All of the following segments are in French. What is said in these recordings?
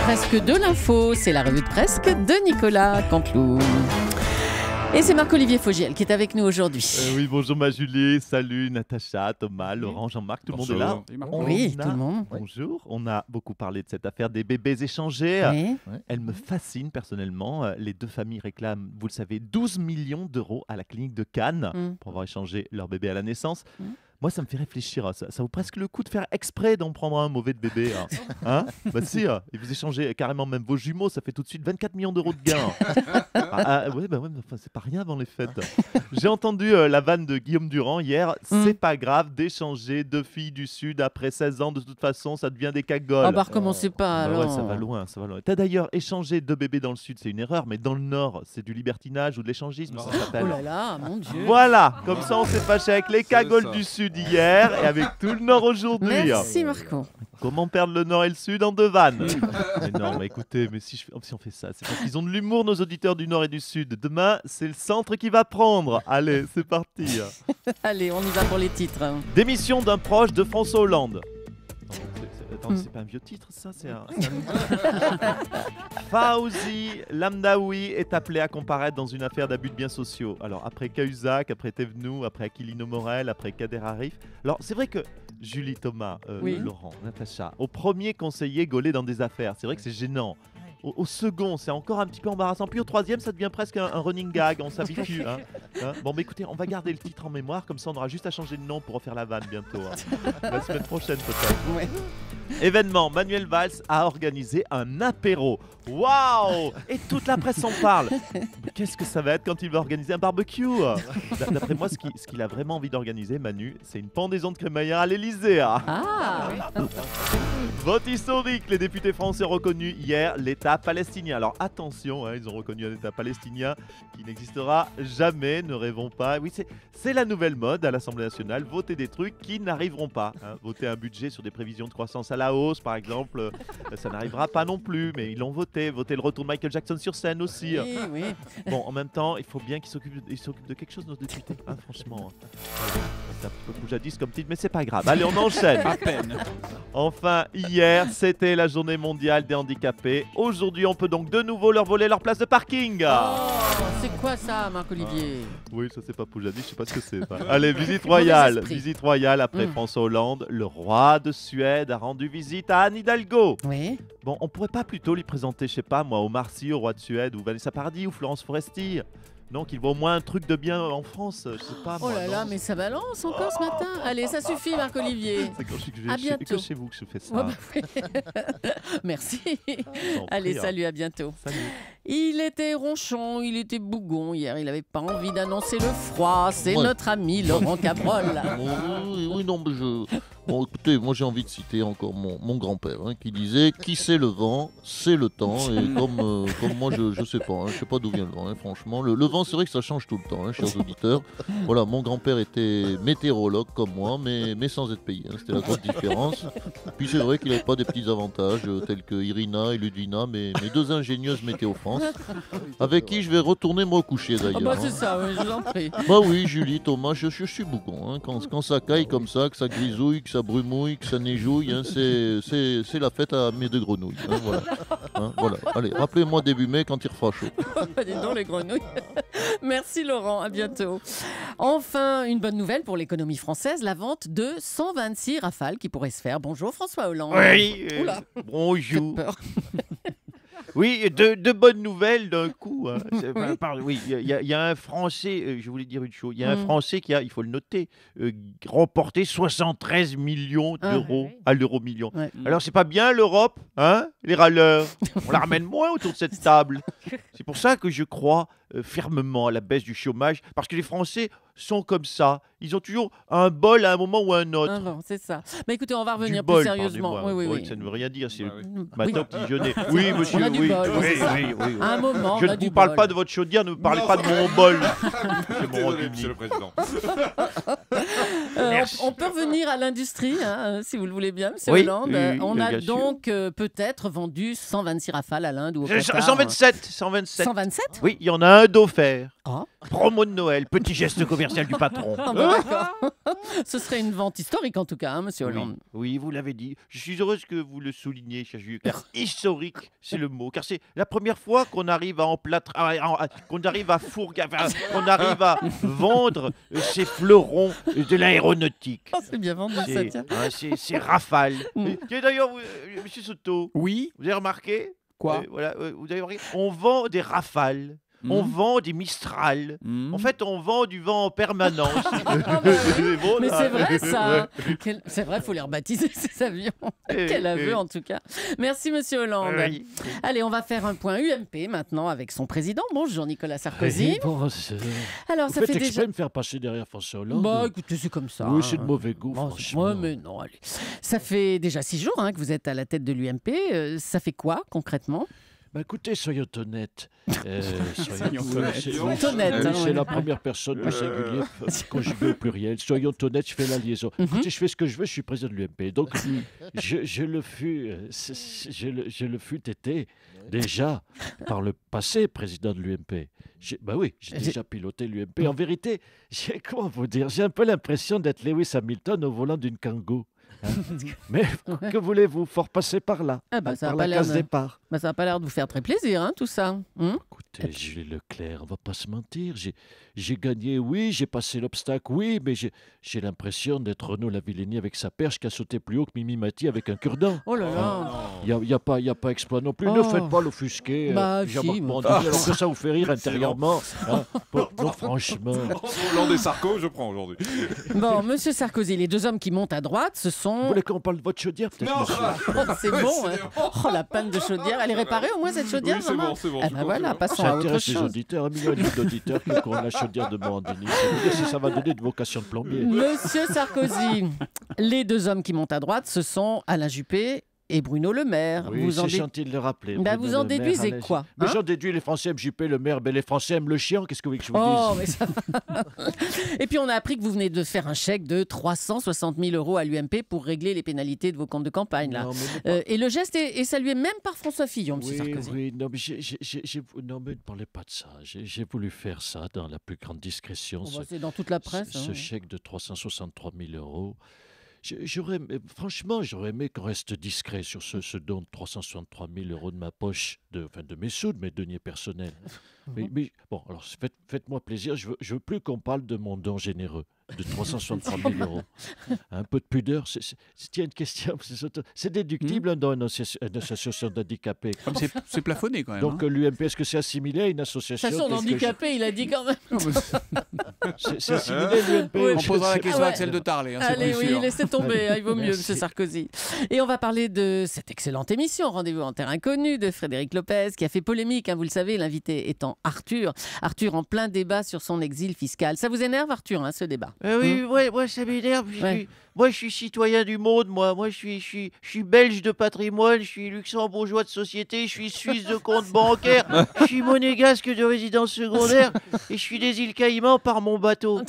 presque de l'info, c'est la revue de presque de Nicolas Canteloup. Et c'est Marc-Olivier Fogiel qui est avec nous aujourd'hui. Oui, bonjour ma Julie, salut Natacha, Thomas, Laurent, Jean-Marc, tout le monde est là. Oui, tout le monde. Bonjour, on a beaucoup parlé de cette affaire des bébés échangés. Oui. Elle me fascine personnellement. Les deux familles réclament, vous le savez, 12 millions d'euros à la clinique de Cannes pour avoir échangé leur bébé à la naissance. Moi, ça me fait réfléchir. Ça vaut presque le coup de faire exprès d'en prendre un mauvais de bébé. Hein bah si, et vous échangez carrément même vos jumeaux, ça fait tout de suite 24 millions d'euros de gains. C'est pas rien avant les fêtes. J'ai entendu la vanne de Guillaume Durand hier. C'est pas grave d'échanger deux filles du Sud après 16 ans. De toute façon, ça devient des cagoles. On va recommencer pas alors. Ouais, ça va loin, ça va loin. T'as d'ailleurs échangé deux bébés dans le Sud, c'est une erreur, mais dans le Nord, c'est du libertinage ou de l'échangisme. Ça s'appelle. Oh là là, mon Dieu. Voilà, comme ça on s'est fâché avec les cagoles du Sud hier et avec tout le Nord aujourd'hui. Merci Marco. Comment perdre le Nord et le Sud en deux vannes? Mais non, mais écoutez, mais si on fait ça, c'est parce qu'ils ont de l'humour, nos auditeurs du Nord et du Sud. Demain, c'est le centre qui va prendre. Allez, c'est parti. Allez, on y va pour les titres. Démission d'un proche de François Hollande. Attends, c'est pas un vieux titre, ça, c'est un... Fawzi Lamdaoui est appelé à comparaître dans une affaire d'abus de biens sociaux. Alors, après Cahuzac, après Thévenoud, après Aquilino Morel, après Kader Arif. Alors, c'est vrai que Julie, Thomas, Laurent, Natacha, au premier conseiller gaulé dans des affaires, c'est vrai que c'est gênant. Au second, c'est encore un petit peu embarrassant. Puis au troisième, ça devient presque un running gag. On s'habitue. Bon, mais écoutez, on va garder le titre en mémoire. Comme ça, on aura juste à changer de nom pour refaire la vanne bientôt. La semaine prochaine, peut-être. Ouais. Événement, Manuel Valls a organisé un apéro. Waouh! Et toute la presse en parle. Mais qu'est-ce que ça va être quand il va organiser un barbecue? D'après moi, ce qu'il a vraiment envie d'organiser, Manu, c'est une pendaison de crémaillère à l'Elysée. Ah oui. Vote historique, les députés français ont reconnu hier l'État palestinien. Alors attention, ils ont reconnu un État palestinien qui n'existera jamais, ne rêvons pas. Oui, c'est la nouvelle mode à l'Assemblée nationale, voter des trucs qui n'arriveront pas. Voter un budget sur des prévisions de croissance à la hausse, par exemple, ça n'arrivera pas non plus, mais ils l'ont voté. Voter le retour de Michael Jackson sur scène aussi. Oui. Bon, en même temps, il faut bien qu'ils s'occupent de quelque chose, nos députés, franchement. C'est un petit peu jadis comme titre, mais c'est pas grave. Allez, on enchaîne. À peine. Enfin, hier, c'était la journée mondiale des handicapés. Aujourd'hui, on peut donc de nouveau leur voler leur place de parking. Oh, c'est quoi ça, Marc-Olivier? Oui, ça c'est pas Poujadis, je sais pas ce que c'est. Allez, visite royale. Visite royale après François Hollande. Le roi de Suède a rendu visite à Anne Hidalgo. Oui. Bon, on pourrait pas plutôt lui présenter, je sais pas moi, Omar Sy, au roi de Suède, ou Vanessa Paradis, ou Florence Foresti? Non, qu'il voit au moins un truc de bien en France, je sais pas. Oh là là, mais ça balance encore ce matin. Allez, ça suffit, Marc-Olivier. C'est quand À bientôt. que chez vous que je fais ça. Oh bah oui. Merci. Allez, salut, à bientôt. Salut. Il était ronchon, il était bougon hier, il n'avait pas envie d'annoncer le froid. C'est notre ami Laurent Cabrol. Oui, non, mais Bon, écoutez, moi j'ai envie de citer encore mon grand-père qui disait « Qui sait le vent, c'est le temps ». Et comme moi, je sais pas, je sais pas d'où vient le vent, franchement. Le vent, c'est vrai que ça change tout le temps, chers auditeurs. Voilà, mon grand-père était météorologue comme moi, mais sans être payé. C'était la grosse différence. Puis c'est vrai qu'il n'avait pas des petits avantages tels que Irina et Ludvina, mes deux ingénieuses Météo France, avec qui je vais retourner me recoucher d'ailleurs. Ah bah c'est ça, oui, je vous en prie. Bah oui, Julie, Thomas, je suis bougon. Quand ça caille comme ça, que ça grisouille, que ça brumouille, que ça neigouille, c'est la fête à mes deux grenouilles. Voilà. Allez, rappelez-moi début mai quand il refera chaud. Dis donc les grenouilles. Merci Laurent, à bientôt. Enfin, une bonne nouvelle pour l'économie française, la vente de 126 Rafales qui pourrait se faire. Bonjour François Hollande. Oui, Oula, bonjour. j'ai peur. Oui, de bonnes nouvelles d'un coup. Oui, il y a un Français, je voulais dire une chose, il y a un Français qui a, il faut le noter, remporté 73 millions d'euros à l'euro million. Ouais. Alors c'est pas bien l'Europe, les râleurs. On la ramène moins autour de cette table. C'est pour ça que je crois fermement à la baisse du chômage, parce que les Français sont comme ça. Ils ont toujours un bol à un moment ou à un autre. Ah bon, c'est ça. Mais écoutez, on va Du revenir bol, plus sérieusement. pardonnez-moi. Oui. Ça ne veut rien dire, c'est le Oui. matin au petit déjeuner. Oui, monsieur, On a du oui. bol, c'est ça. Oui. À un moment, Je on a ne du vous parle bol. pas de votre chaudière, ne me parlez pas de mon bol. Désolé, monsieur le président. On peut revenir à l'industrie, si vous le voulez bien, monsieur Oui, Hollande. oui, On a bien sûr. donc peut-être vendu 126 Rafales à l'Inde ou au Qatar. 127. 127 Oui, il y en a un d'offert. Ah. Promo de Noël, petit geste commercial du patron. Ah bah, d'accord. Ce serait une vente historique en tout cas, hein, monsieur Hollande. Oui, vous l'avez dit. Je suis heureuse que vous le souligniez, cher Jules, car historique, c'est le mot. Car c'est la première fois qu'on arrive à qu'on arrive à qu'on arrive à vendre ces fleurons de l'aéronautique. Oh, c'est bien vendu ça, tiens. C'est Rafale. Et d'ailleurs, monsieur Soto, Oui. vous avez remarqué Quoi voilà, vous avez remarqué, on vend des Rafales. On vend des Mistral. En fait, on vend du vent en permanence. Mais c'est vrai ça. C'est vrai, il faut les rebaptiser ces avions. Quel aveu en tout cas. Merci monsieur Hollande. Oui. Allez, on va faire un point UMP maintenant avec son président. Bonjour Nicolas Sarkozy. Bonjour. Alors Vous ça faites fait exprès déjà... de me faire passer derrière François Hollande. Bah écoutez, c'est comme ça. Oui, c'est de mauvais goût, Bon, franchement. ouais, mais non, allez. Ça fait déjà 6 jours que vous êtes à la tête de l'UMP. Ça fait quoi concrètement ? Bah écoutez, soyons honnêtes. Soyons honnêtes, hein, C'est ouais. la première personne du singulier conjugué au pluriel. Soyons honnêtes, je fais la liaison. Écoutez, je fais ce que je veux, je suis président de l'UMP. Donc, je le fus été déjà par le passé président de l'UMP. Bah oui, j'ai déjà piloté l'UMP. En vérité, comment vous dire, j'ai un peu l'impression d'être Lewis Hamilton au volant d'une Kangoo. Hein. Mais que voulez-vous, fort passer par là, Ah bah, ça a par pas la l'air case de- départ. Bah, ça n'a pas l'air de vous faire très plaisir, hein, tout ça. Écoutez, Jules Leclerc, on va pas se mentir. J'ai gagné, oui, j'ai passé l'obstacle, oui, mais j'ai l'impression d'être Renaud Lavillenie avec sa perche qui a sauté plus haut que Mimi Mati avec un cure-dent. Oh là là. Il n'y a pas exploit non plus. Oh. Ne faites pas l'offusquer, Bah, Jean-Marc si, Morandini, alors que ça vous fait rire intérieurement. Hein. Non, franchement. Hollande et Sarko, je prends aujourd'hui. Bon, monsieur Sarkozy, les deux hommes qui montent à droite, ce Vous sont... voulez qu'on parle de votre chaudière, peut-être, Non. monsieur Oh, c'est bon, hein. Oh, la panne de chaudière. Elle est réparée au moins, cette chaudière, Oui, c'est maman bon, c'est bon. Ah je bah confirme. voilà, passons Ça à autre intéresse les chose. auditeurs, 1,5 million d'auditeurs qui ont la chaudière de Morandini. Ça veut dire si ça va donner de vocation de plombier. Monsieur Sarkozy, les deux hommes qui montent à droite, ce sont Alain Juppé et Bruno Le Maire. Oui, Vous en c'est dé- gentil de le rappeler. Bah, Bruno vous en Le Maire, déduisez Alain quoi, Mais hein j'en déduis, les Français aiment Juppé, le maire, mais les Français aiment le chien. Qu'est-ce que vous voulez que je vous Oh, dise mais ça va. Et puis on a appris que vous venez de faire un chèque de 360 000 € à l'UMP pour régler les pénalités de vos comptes de campagne. Là. Non, mais Et le geste est salué même par François Fillon, monsieur oui, Sarkozy. oui, non, mais, non, mais ne parlez pas de ça. J'ai voulu faire ça dans la plus grande discrétion. Oh, bah, c'est dans toute la presse. Ce hein. chèque de 363 000 €. Franchement, j'aurais aimé qu'on reste discret sur ce don de 363 000 € de ma poche, de mes sous, de mes deniers personnels. Mais bon, alors faites-moi plaisir, je veux plus qu'on parle de mon don généreux de 363 000 €. Un peu de pudeur, c'est une question, c'est déductible dans une association d'handicapés. Comme c'est plafonné quand même. Donc l'UMP, est-ce que c'est assimilé à une De association toute façon, quelque handicapé, il a dit quand même. C'est assimilé l'UMP Oui, On posera la question Ah ouais. à Axel de Tarlet, hein, c'est Allez, plus oui, sûr. laissez tomber, hein, il vaut mieux, Merci. monsieur Sarkozy. Et on va parler de cette excellente émission, Rendez-vous en terre inconnue, de Frédéric Lopez, qui a fait polémique, hein, vous le savez, l'invité étant Arthur. Arthur en plein débat sur son exil fiscal. Ça vous énerve, Arthur, hein, ce débat Oui, moi ça m'énerve. Ouais. Moi, je suis citoyen du monde, moi. Moi, je suis belge de patrimoine, je suis luxembourgeois de société, je suis suisse de compte bancaire, je suis monégasque de résidence secondaire et je suis des îles Caïmans par mon bateau.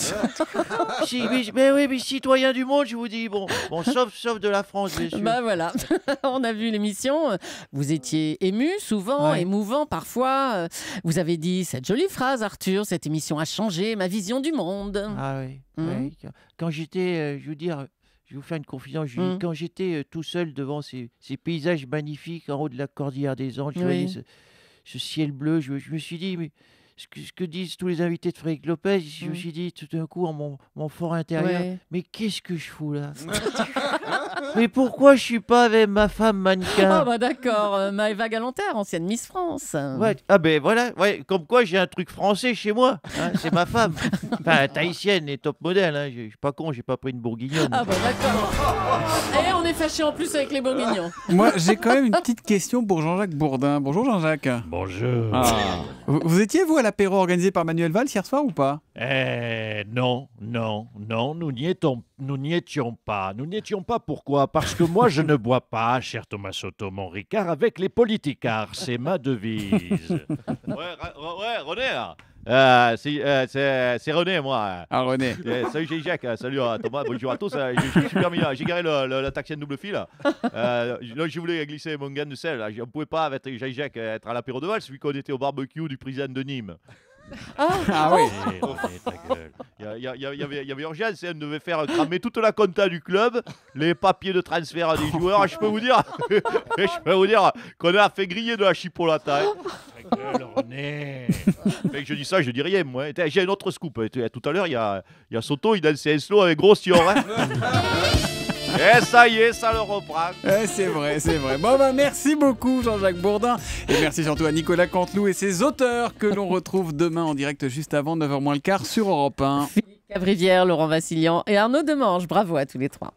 mais oui, mais citoyen du monde, je vous dis. Bon, sauf de la France, bien sûr. Bah voilà, on a vu l'émission. Vous étiez ému souvent, Ouais. émouvant parfois. Vous avez dit cette jolie phrase, Arthur, cette émission a changé ma vision du monde. Ah oui. Mhm. Oui. Quand j'étais, je veux dire, je vais vous faire une confidence, Julie. Mhm. Quand j'étais tout seul devant ces paysages magnifiques en haut de la cordillère des Andes, je Oui. voyais ce ciel bleu, je me suis dit, mais ce que disent tous les invités de Frédéric Lopez, je me Mhm. suis dit tout d'un coup en mon fort intérieur, Ouais. mais qu'est-ce que je fous là? Mais pourquoi je suis pas avec ma femme mannequin? Ah bah d'accord, Maëva Galanterre, ancienne Miss France. Ouais, ah ben voilà, ouais, comme quoi j'ai un truc français chez moi, hein, c'est ma femme. Enfin, tahitienne et top modèle, hein, je suis pas con, j'ai pas pris une bourguignonne. Ah bah d'accord. Et on est fâché en plus avec les bourguignons. Moi, j'ai quand même une petite question pour Jean-Jacques Bourdin. Bonjour Jean-Jacques. Bonjour. Ah. Vous étiez, vous, à l'apéro organisé par Manuel Valls hier soir ou pas? Non, nous n'y étions pas. Nous n'y étions pas, pourquoi? Parce que moi, je ne bois pas, cher Thomas Soto, mon Ricard, avec les politicards. C'est ma devise. Ouais, René, là. C'est René, moi. Ah, René. Salut Jacques, salut Thomas, bonjour à tous. Je suis permis là, j'ai garé la taxi en double fil. Là, je voulais glisser mon gain de sel. Là. Je ne pouvais pas avec Jacques être à l'apéro de Valls, vu qu'on était au barbecue du président de Nîmes. Ah oui. Ta gueule. Il y avait urgence, on devait faire cramer toute la compta du club, les papiers de transfert des joueurs. Je peux vous dire, qu'on a fait griller de la chipolata. Ta gueule, René. Fait que je dis ça, je dis rien, moi. J'ai un autre scoop. Tout à l'heure, il y a Soto, il dansait un slow avec Gros Sion. Et ça y est, ça le reprend. C'est vrai, c'est vrai. Bon, merci beaucoup Jean-Jacques Bourdin. Et merci surtout à Nicolas Canteloup et ses auteurs que l'on retrouve demain en direct juste avant 9h moins le quart sur Europe 1. Philippe Cavrivière, Laurent Vassilian et Arnaud Demange. Bravo à tous les trois.